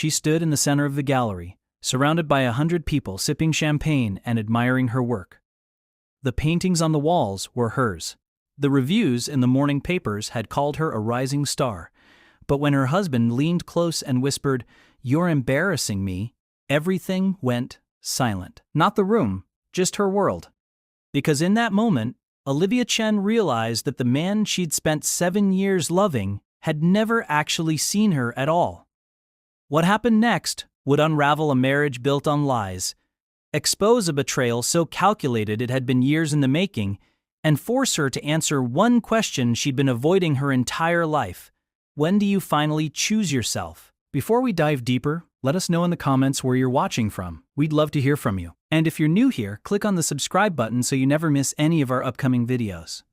She stood in the center of the gallery, surrounded by 100 people sipping champagne and admiring her work. The paintings on the walls were hers. The reviews in the morning papers had called her a rising star. But when her husband leaned close and whispered, "You're embarrassing me," everything went silent. Not the room, just her world. Because in that moment, Olivia Chen realized that the man she'd spent 7 years loving had never actually seen her at all. What happened next would unravel a marriage built on lies, expose a betrayal so calculated it had been years in the making, and force her to answer one question she'd been avoiding her entire life. When do you finally choose yourself? Before we dive deeper, let us know in the comments where you're watching from. We'd love to hear from you. And if you're new here, click on the subscribe button so you never miss any of our upcoming videos.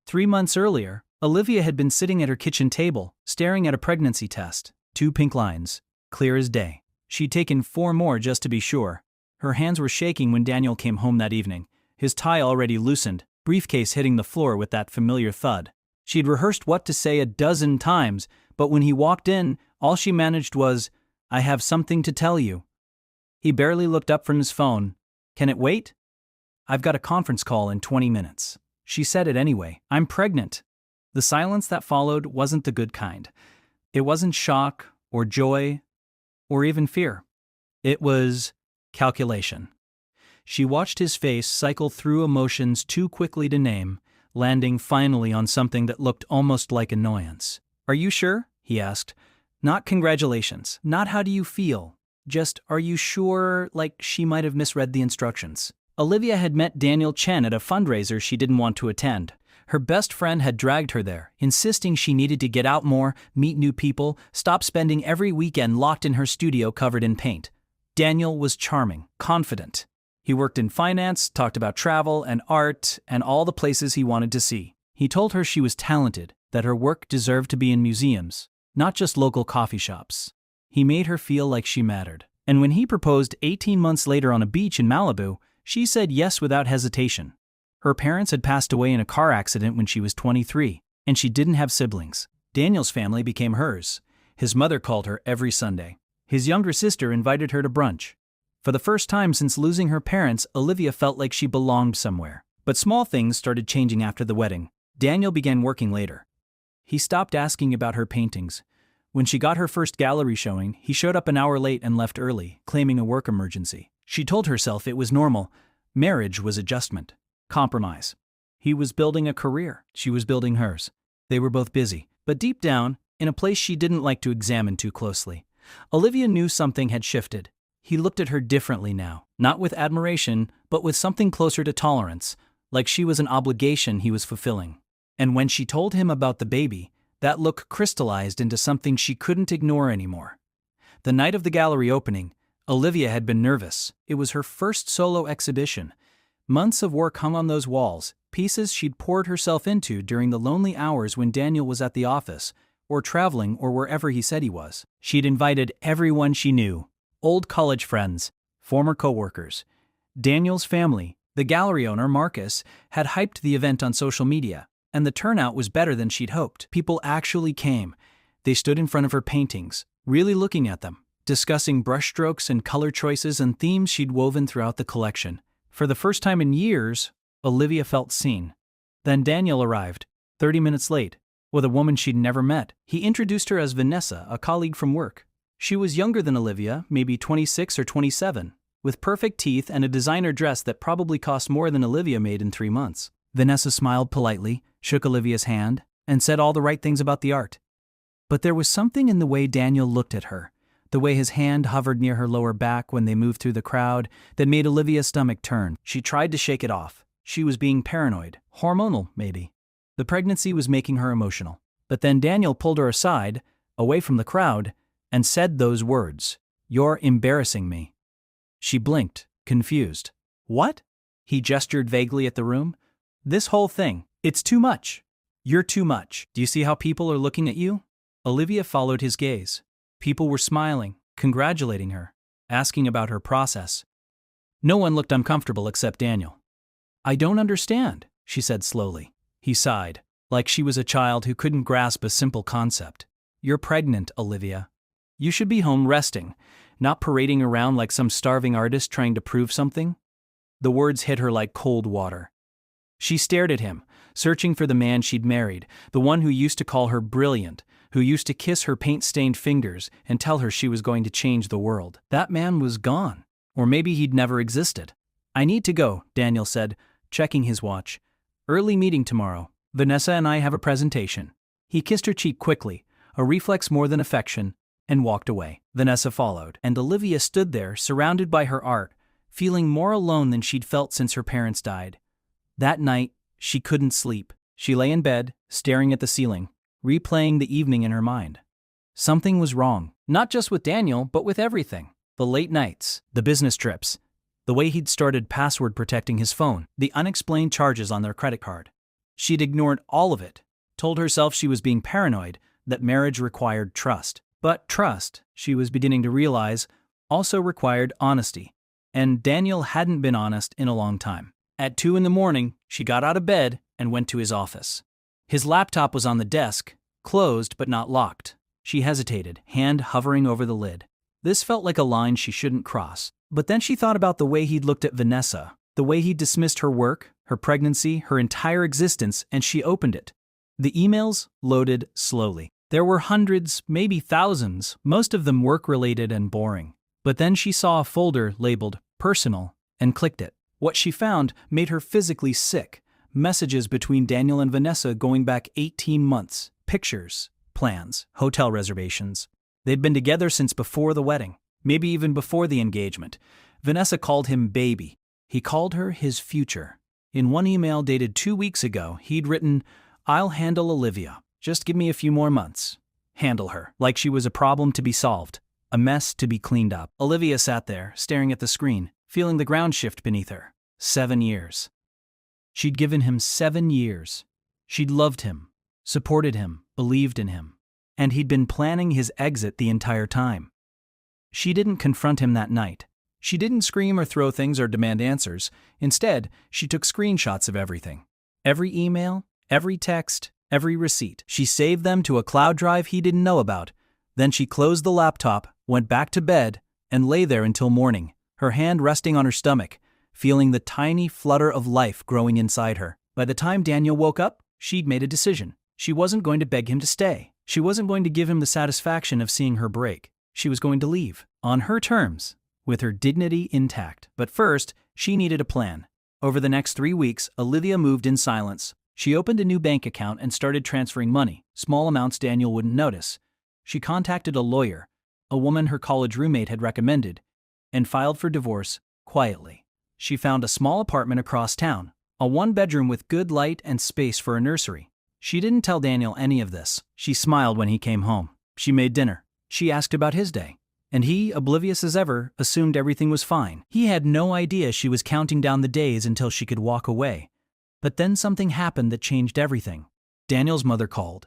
3 months earlier, Olivia had been sitting at her kitchen table, staring at a pregnancy test. 2 pink lines, clear as day. She'd taken 4 more just to be sure. Her hands were shaking when Daniel came home that evening, his tie already loosened, briefcase hitting the floor with that familiar thud. She'd rehearsed what to say a dozen times, but when he walked in, all she managed was, "I have something to tell you." He barely looked up from his phone. "Can it wait?" "I've got a conference call in 20 minutes. She said it anyway. "I'm pregnant." The silence that followed wasn't the good kind. It wasn't shock or joy or even fear. It was calculation. She watched his face cycle through emotions too quickly to name, landing finally on something that looked almost like annoyance. "Are you sure?" he asked. Not congratulations, not how do you feel, just are you sure, like she might have misread the instructions. Olivia had met Daniel Chen at a fundraiser she didn't want to attend. Her best friend had dragged her there, insisting she needed to get out more, meet new people, stop spending every weekend locked in her studio covered in paint. Daniel was charming, confident. He worked in finance, talked about travel and art and all the places he wanted to see. He told her she was talented, that her work deserved to be in museums, not just local coffee shops. He made her feel like she mattered. And when he proposed 18 months later on a beach in Malibu, she said yes without hesitation. Her parents had passed away in a car accident when she was 23, and she didn't have siblings. Daniel's family became hers. His mother called her every Sunday. His younger sister invited her to brunch. For the first time since losing her parents, Olivia felt like she belonged somewhere. But small things started changing after the wedding. Daniel began working later. He stopped asking about her paintings. When she got her first gallery showing, he showed up an hour late and left early, claiming a work emergency. She told herself it was normal. Marriage was adjustment. Compromise. He was building a career. She was building hers. They were both busy, but deep down, in a place she didn't like to examine too closely. Olivia knew something had shifted. He looked at her differently now, not with admiration, but with something closer to tolerance, like she was an obligation he was fulfilling. And when she told him about the baby, that look crystallized into something she couldn't ignore anymore. The night of the gallery opening, Olivia had been nervous. It was her first solo exhibition. Months of work hung on those walls, pieces she'd poured herself into during the lonely hours when Daniel was at the office, or traveling or wherever he said he was. She'd invited everyone she knew, old college friends, former coworkers. Daniel's family, the gallery owner, Marcus, had hyped the event on social media, and the turnout was better than she'd hoped. People actually came. They stood in front of her paintings, really looking at them, discussing brushstrokes and color choices and themes she'd woven throughout the collection. For the first time in years, Olivia felt seen. Then Daniel arrived, 30 minutes late, with a woman she'd never met. He introduced her as Vanessa, a colleague from work. She was younger than Olivia, maybe 26 or 27, with perfect teeth and a designer dress that probably cost more than Olivia made in 3 months. Vanessa smiled politely, shook Olivia's hand, and said all the right things about the art. But there was something in the way Daniel looked at her, the way his hand hovered near her lower back when they moved through the crowd, that made Olivia's stomach turn. She tried to shake it off. She was being paranoid, hormonal maybe. The pregnancy was making her emotional. But then Daniel pulled her aside, away from the crowd, and said those words, "You're embarrassing me." She blinked, confused. "What?" He gestured vaguely at the room. "This whole thing, it's too much. You're too much. Do you see how people are looking at you?" Olivia followed his gaze. People were smiling, congratulating her, asking about her process. No one looked uncomfortable except Daniel. "I don't understand," she said slowly. He sighed, like she was a child who couldn't grasp a simple concept. "You're pregnant, Olivia." You should be home resting, not parading around like some starving artist trying to prove something." The words hit her like cold water. She stared at him, searching for the man she'd married, the one who used to call her brilliant, who used to kiss her paint-stained fingers and tell her she was going to change the world. That man was gone. Or maybe he'd never existed. "I need to go," Daniel said, checking his watch. "Early meeting tomorrow. Vanessa and I have a presentation." He kissed her cheek quickly, a reflex more than affection, and walked away. Vanessa followed, and Olivia stood there, surrounded by her art, feeling more alone than she'd felt since her parents died. That night, she couldn't sleep. She lay in bed, staring at the ceiling, replaying the evening in her mind. Something was wrong, not just with Daniel, but with everything. The late nights, the business trips, the way he'd started password protecting his phone, the unexplained charges on their credit card. She'd ignored all of it, told herself she was being paranoid, that marriage required trust. But trust, she was beginning to realize, also required honesty. And Daniel hadn't been honest in a long time. At 2 a.m, she got out of bed and went to his office. His laptop was on the desk, closed but not locked. She hesitated, hand hovering over the lid. This felt like a line she shouldn't cross. But then she thought about the way he'd looked at Vanessa, the way he'd dismissed her work, her pregnancy, her entire existence, and she opened it. The emails loaded slowly. There were hundreds, maybe thousands, most of them work-related and boring. But then she saw a folder labeled Personal and clicked it. What she found made her physically sick. Messages between Daniel and Vanessa going back 18 months. Pictures, plans, hotel reservations. They'd been together since before the wedding, maybe even before the engagement. Vanessa called him baby. He called her his future. In one email dated 2 weeks ago, he'd written, "I'll handle Olivia. Just give me a few more months." Handle her, like she was a problem to be solved, a mess to be cleaned up. Olivia sat there, staring at the screen, feeling the ground shift beneath her. 7 years. She'd given him 7 years. She'd loved him, supported him, believed in him. And he'd been planning his exit the entire time. She didn't confront him that night. She didn't scream or throw things or demand answers. Instead, she took screenshots of everything. Every email, every text, every receipt. She saved them to a cloud drive he didn't know about. Then she closed the laptop, went back to bed, and lay there until morning, her hand resting on her stomach, feeling the tiny flutter of life growing inside her. By the time Daniel woke up, she'd made a decision. She wasn't going to beg him to stay. She wasn't going to give him the satisfaction of seeing her break. She was going to leave, on her terms, with her dignity intact. But first, she needed a plan. Over the next 3 weeks, Olivia moved in silence. She opened a new bank account and started transferring money, small amounts Daniel wouldn't notice. She contacted a lawyer, a woman her college roommate had recommended, and filed for divorce, quietly. She found a small apartment across town, a 1-bedroom with good light and space for a nursery. She didn't tell Daniel any of this. She smiled when he came home. She made dinner. She asked about his day. And he, oblivious as ever, assumed everything was fine. He had no idea she was counting down the days until she could walk away. But then something happened that changed everything. Daniel's mother called.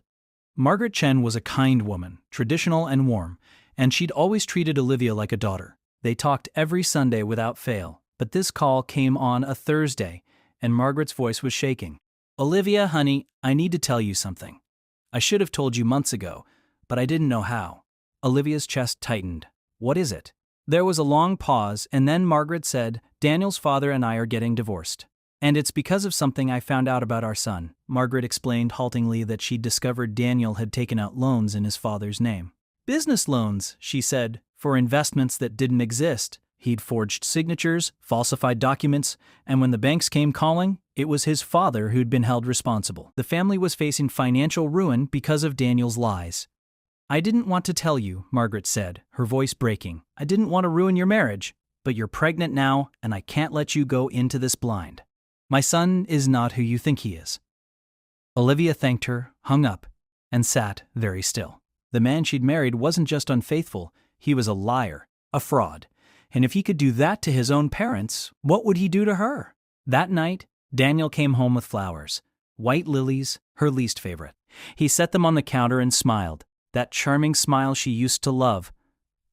Margaret Chen was a kind woman, traditional and warm, and she'd always treated Olivia like a daughter. They talked every Sunday without fail, but this call came on a Thursday, and Margaret's voice was shaking. "Olivia, honey, I need to tell you something. I should have told you months ago, but I didn't know how." Olivia's chest tightened. "What is it?" There was a long pause, and then Margaret said, "Daniel's father and I are getting divorced. And it's because of something I found out about our son." Margaret explained haltingly that she'd discovered Daniel had taken out loans in his father's name. "Business loans," she said, "for investments that didn't exist. He'd forged signatures, falsified documents, and when the banks came calling, it was his father who'd been held responsible. The family was facing financial ruin because of Daniel's lies." "I didn't want to tell you," Margaret said, her voice breaking. "I didn't want to ruin your marriage, but you're pregnant now, and I can't let you go into this blind. My son is not who you think he is." Olivia thanked her, hung up, and sat very still. The man she'd married wasn't just unfaithful, he was a liar, a fraud. And if he could do that to his own parents, what would he do to her? That night, Daniel came home with flowers. White lilies, her least favorite. He set them on the counter and smiled, that charming smile she used to love.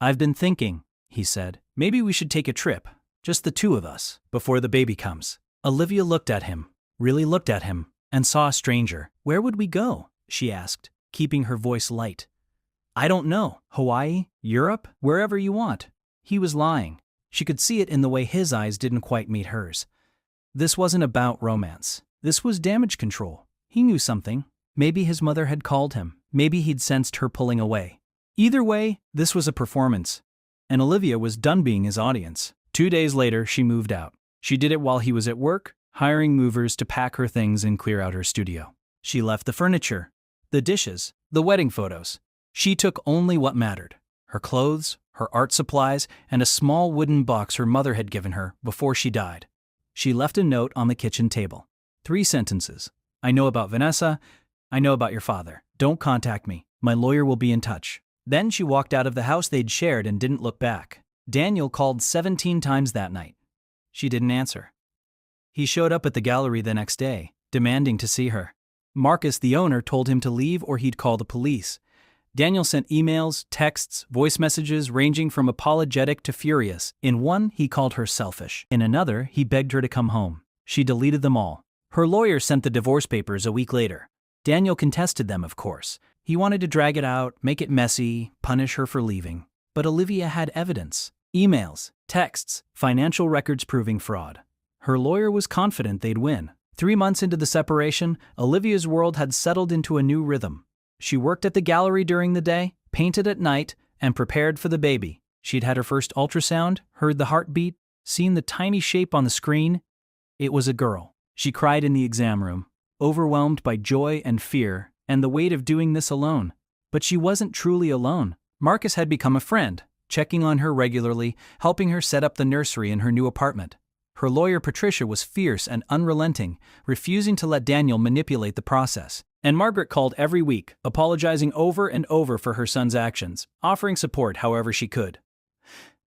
"I've been thinking," he said, "maybe we should take a trip, just the two of us, before the baby comes." Olivia looked at him, really looked at him, and saw a stranger. "Where would we go?" she asked, keeping her voice light. I don't know. Hawaii? Europe? Wherever you want. He was lying. She could see it in the way his eyes didn't quite meet hers. This wasn't about romance. This was damage control. He knew something. Maybe his mother had called him. Maybe he'd sensed her pulling away. Either way, this was a performance. And Olivia was done being his audience. 2 days later, she moved out. She did it while he was at work, hiring movers to pack her things and clear out her studio. She left the furniture, the dishes, the wedding photos. She took only what mattered: her clothes, her art supplies, and a small wooden box her mother had given her before she died. She left a note on the kitchen table. 3 sentences. I know about Vanessa. I know about your father. Don't contact me. My lawyer will be in touch. Then she walked out of the house they'd shared and didn't look back. Daniel called 17 times that night. She didn't answer. He showed up at the gallery the next day, demanding to see her. Marcus, the owner, told him to leave or he'd call the police. Daniel sent emails, texts, voice messages ranging from apologetic to furious. In one, he called her selfish. In another, he begged her to come home. She deleted them all. Her lawyer sent the divorce papers a week later. Daniel contested them, of course. He wanted to drag it out, make it messy, punish her for leaving. But Olivia had evidence. Emails, texts, financial records proving fraud. Her lawyer was confident they'd win. 3 months into the separation, Olivia's world had settled into a new rhythm. She worked at the gallery during the day, painted at night, and prepared for the baby. She'd had her first ultrasound, heard the heartbeat, seen the tiny shape on the screen. It was a girl. She cried in the exam room, overwhelmed by joy and fear and the weight of doing this alone. But she wasn't truly alone. Marcus had become a friend, checking on her regularly, helping her set up the nursery in her new apartment. Her lawyer Patricia was fierce and unrelenting, refusing to let Daniel manipulate the process. And Margaret called every week, apologizing over and over for her son's actions, offering support however she could.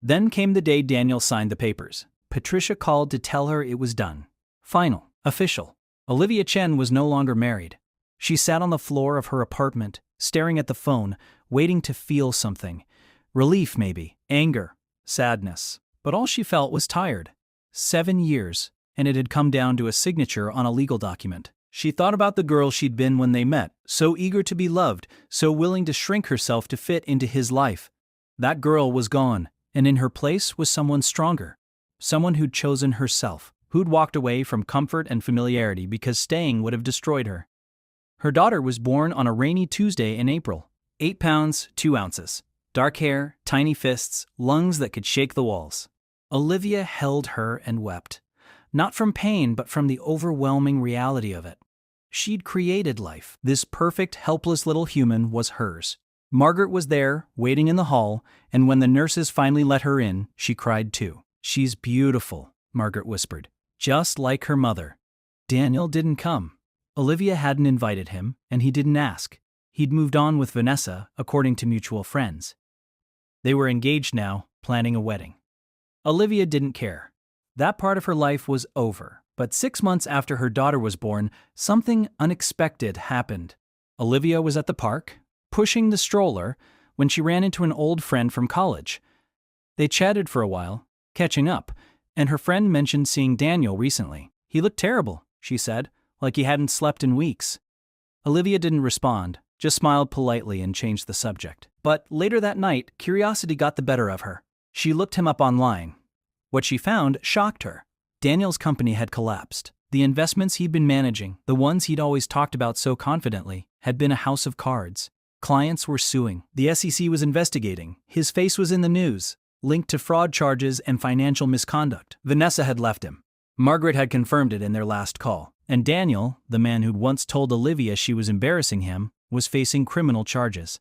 Then came the day Daniel signed the papers. Patricia called to tell her it was done. Final. Official. Olivia Chen was no longer married. She sat on the floor of her apartment, staring at the phone, waiting to feel something. Relief maybe, anger, sadness. But all she felt was tired. 7 years, and it had come down to a signature on a legal document. She thought about the girl she'd been when they met, so eager to be loved, so willing to shrink herself to fit into his life. That girl was gone, and in her place was someone stronger. Someone who'd chosen herself, who'd walked away from comfort and familiarity because staying would have destroyed her. Her daughter was born on a rainy Tuesday in April. 8 pounds, 2 ounces. Dark hair, tiny fists, lungs that could shake the walls. Olivia held her and wept. Not from pain, but from the overwhelming reality of it. She'd created life. This perfect, helpless little human was hers. Margaret was there, waiting in the hall, and when the nurses finally let her in, she cried too. She's beautiful, Margaret whispered. Just like her mother. Daniel didn't come. Olivia hadn't invited him, and he didn't ask. He'd moved on with Vanessa, according to mutual friends. They were engaged now, planning a wedding. Olivia didn't care. That part of her life was over, but 6 months after her daughter was born, something unexpected happened. Olivia was at the park, pushing the stroller, when she ran into an old friend from college. They chatted for a while, catching up, and her friend mentioned seeing Daniel recently. He looked terrible, she said, like he hadn't slept in weeks. Olivia didn't respond, just smiled politely and changed the subject. But later that night, curiosity got the better of her. She looked him up online. What she found shocked her. Daniel's company had collapsed. The investments he'd been managing, the ones he'd always talked about so confidently, had been a house of cards. Clients were suing. The SEC was investigating. His face was in the news, linked to fraud charges and financial misconduct. Vanessa had left him. Margaret had confirmed it in their last call. And Daniel, the man who'd once told Olivia she was embarrassing him, was facing criminal charges.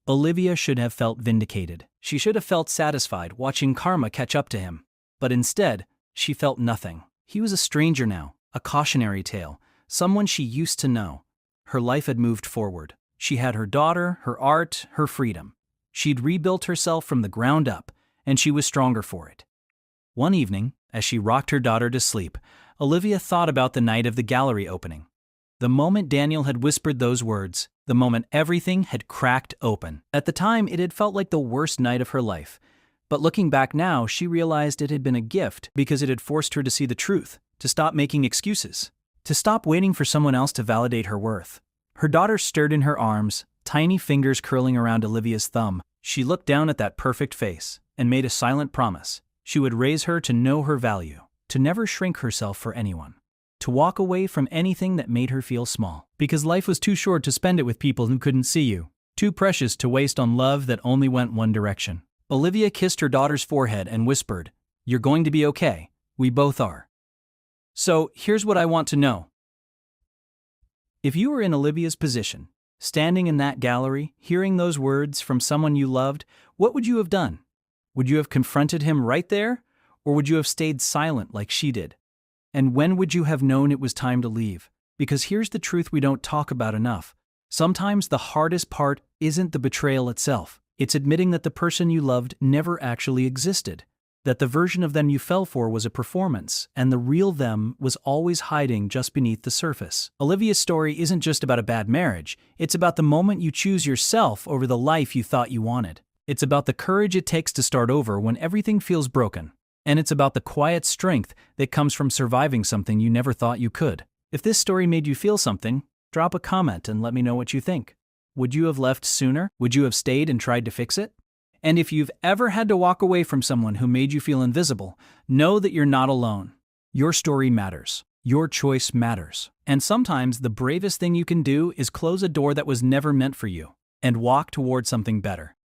Olivia should have felt vindicated. She should have felt satisfied watching karma catch up to him. But instead, she felt nothing. He was a stranger now, a cautionary tale, someone she used to know. Her life had moved forward. She had her daughter, her art, her freedom. She'd rebuilt herself from the ground up, and she was stronger for it. One evening, as she rocked her daughter to sleep, Olivia thought about the night of the gallery opening. The moment Daniel had whispered those words, the moment everything had cracked open. At the time, it had felt like the worst night of her life. But looking back now, she realized it had been a gift because it had forced her to see the truth, to stop making excuses, to stop waiting for someone else to validate her worth. Her daughter stirred in her arms, tiny fingers curling around Olivia's thumb. She looked down at that perfect face and made a silent promise. She would raise her to know her value, to never shrink herself for anyone, to walk away from anything that made her feel small. Because life was too short to spend it with people who couldn't see you, too precious to waste on love that only went one direction. Olivia kissed her daughter's forehead and whispered, "You're going to be okay. We both are." So, here's what I want to know. If you were in Olivia's position, standing in that gallery, hearing those words from someone you loved, what would you have done? Would you have confronted him right there? Or would you have stayed silent like she did? And when would you have known it was time to leave? Because here's the truth we don't talk about enough. Sometimes the hardest part isn't the betrayal itself. It's admitting that the person you loved never actually existed, that the version of them you fell for was a performance, and the real them was always hiding just beneath the surface. Olivia's story isn't just about a bad marriage, it's about the moment you choose yourself over the life you thought you wanted. It's about the courage it takes to start over when everything feels broken. And it's about the quiet strength that comes from surviving something you never thought you could. If this story made you feel something, drop a comment and let me know what you think. Would you have left sooner? Would you have stayed and tried to fix it? And if you've ever had to walk away from someone who made you feel invisible, know that you're not alone. Your story matters. Your choice matters. And sometimes the bravest thing you can do is close a door that was never meant for you and walk toward something better.